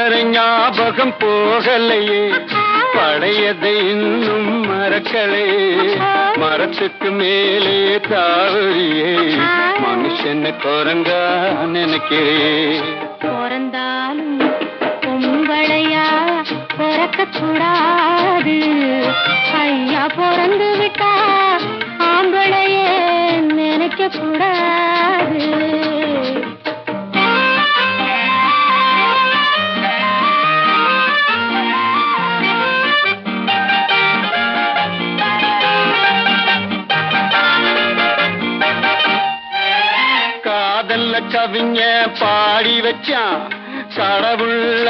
வரை ஞாபகம் போகலையே, பழையதை இன்னும் மறக்கலையே. மரத்துக்கு மேலே தாவறியே, மனுஷனை குரங்கா நினைக்கிறேன். பிறந்தாலும் பொம்பளையா பிறக்கக்கூடாது, ஐயா பிறந்து விட்டா ஆம்பளையே நினைக்க கூடாது. காதல்ல கவிஞ பாடி வச்சான் கடவுள்